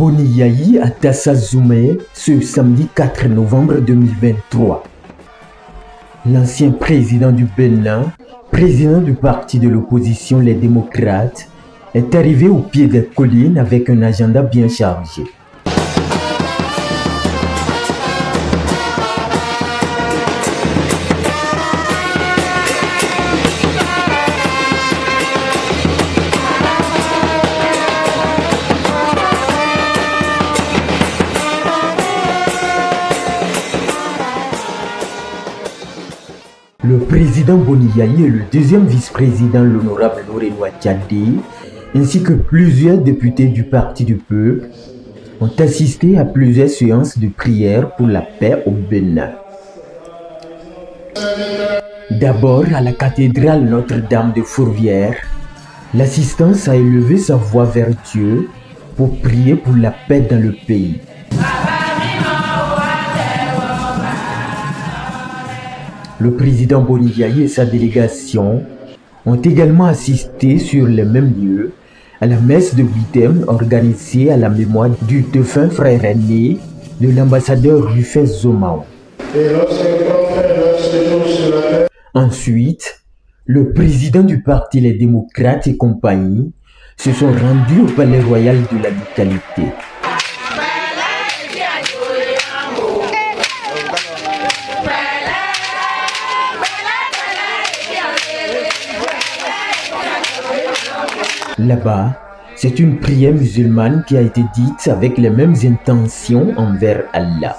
Boni Yayi à Dassa Zoumé ce samedi 4 novembre 2023. L'ancien président du Bénin, président du parti de l'opposition Les Démocrates, est arrivé au pied des collines avec un agenda bien chargé. Le président Boni Yayi et le deuxième vice-président, l'honorable Nourenoua Tchadé, ainsi que plusieurs députés du Parti du Peuple, ont assisté à plusieurs séances de prière pour la paix au Bénin. D'abord, à la cathédrale Notre-Dame de Fourvière, l'assistance a élevé sa voix vers Dieu pour prier pour la paix dans le pays. Le président Boni Yayi et sa délégation ont également assisté sur les mêmes lieux à la messe de Baptême organisée à la mémoire du défunt frère aîné de l'ambassadeur Rufin Zomao. Ensuite, le président du parti Les Démocrates et compagnie se sont rendus au palais royal de la localité. Là-bas, c'est une prière musulmane qui a été dite avec les mêmes intentions envers Allah.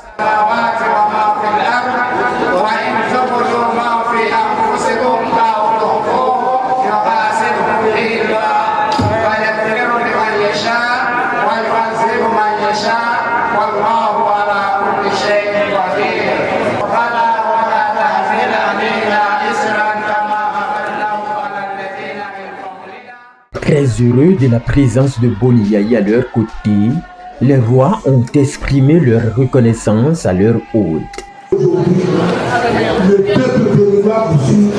Très heureux de la présence de Boni Yayi à leur côté, les rois ont exprimé leur reconnaissance à leur hôte. Le peuple béninois vous suit.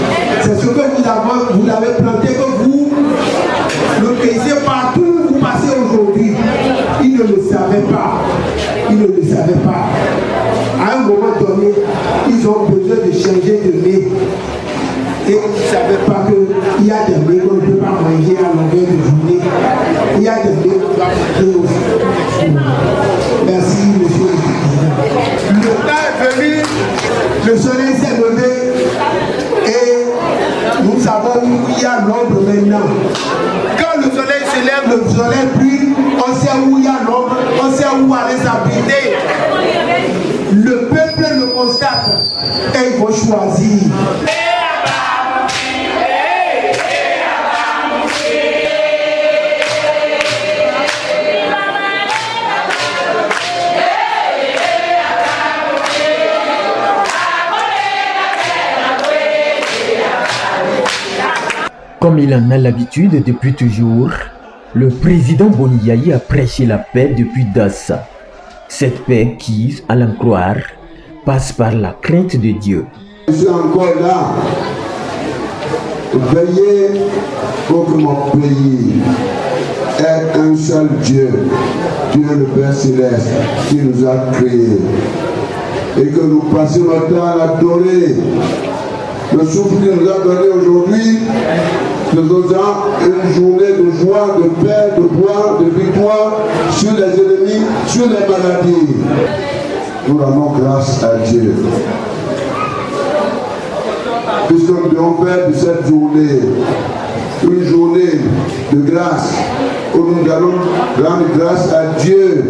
C'est ce que vous l'avez planté, que vous le paysez partout où vous passez aujourd'hui. Ils ne le savaient pas. Ils ne le savaient pas. À un moment donné, ils ont besoin de changer de nez. Et ils ne savaient pas qu'il y a des nez qu'on ne peut pas manger à longueur de journée. Il y a des nez qu'on doit manger aussi. Merci, monsieur le président. Le temps est venu, le soleil s'est levé et nous savons où il y a l'ombre maintenant. Quand le soleil se lève, le soleil brille, on sait où il y a l'ombre, on sait où aller s'abriter. Le peuple le constate et il faut choisir. Comme il en a l'habitude depuis toujours, le président Boni Yayi a prêché la paix depuis Dassa. Cette paix qui, à l'en croire, passe par la crainte de Dieu. Je suis encore là. Veillez pour que mon pays ait un seul Dieu, Dieu le Père Céleste, qui nous a créés. Et que nous passions notre temps à l'adorer. Le souffle qu'il nous a donné aujourd'hui, faisons une journée de joie, de paix, de gloire, de victoire sur les ennemis, sur les maladies. Nous rendons grâce à Dieu. Puisque nous devons faire de cette journée une journée de grâce, où nous allons rendre grâce à Dieu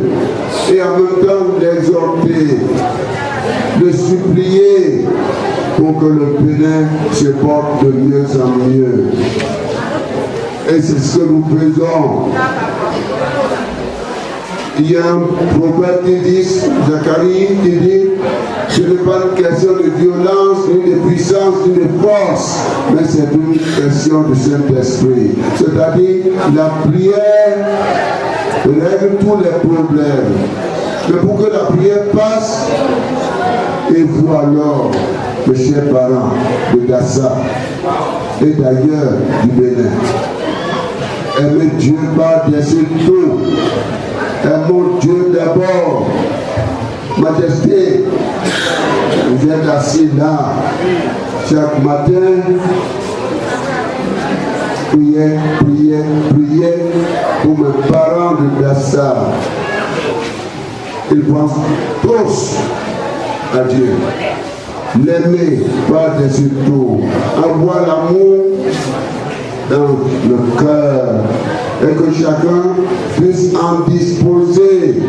et en même temps l'exhorter, le supplier pour que le Bénin se porte de mieux en mieux. Et c'est ce que nous faisons. Il y a un prophète qui dit, Zacharie, qui dit, ce n'est pas une question de violence, ni de puissance, ni de force, mais c'est une question de Saint-Esprit. C'est-à-dire, la prière règle tous les problèmes. Mais pour que la prière passe, et vous alors, mes chers parents de Dassa et d'ailleurs du Bénin, aimer Dieu par-dessus tout, mon Dieu d'abord. Majesté, vous êtes assis là chaque matin. Priez pour mes parents de Dassa. Ils pensent tous à Dieu. L'aimer par-dessus tout. Avoir l'amour dans le cœur. Et que chacun puisse en disposer.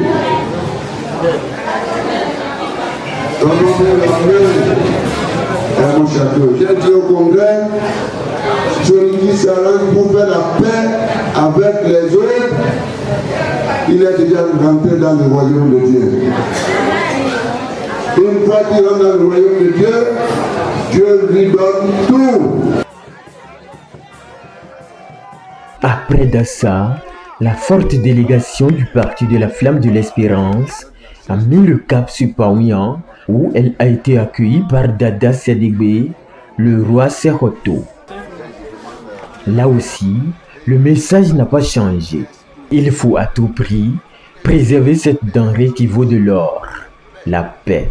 Donnons-nous l'amour à mon château. J'ai dit au congrès, celui qui s'arrange pour faire la paix avec les autres, il est déjà rentré dans le royaume de Dieu. Une fois qu'il rentre dans le royaume de Dieu, Dieu lui donne tout. Après Dassa, la forte délégation du Parti de la Flamme de l'Espérance a mis le cap sur Paouian, où elle a été accueillie par Dada Sedegbe, le roi Sekhoto. Là aussi, le message n'a pas changé. Il faut à tout prix préserver cette denrée qui vaut de l'or, la paix.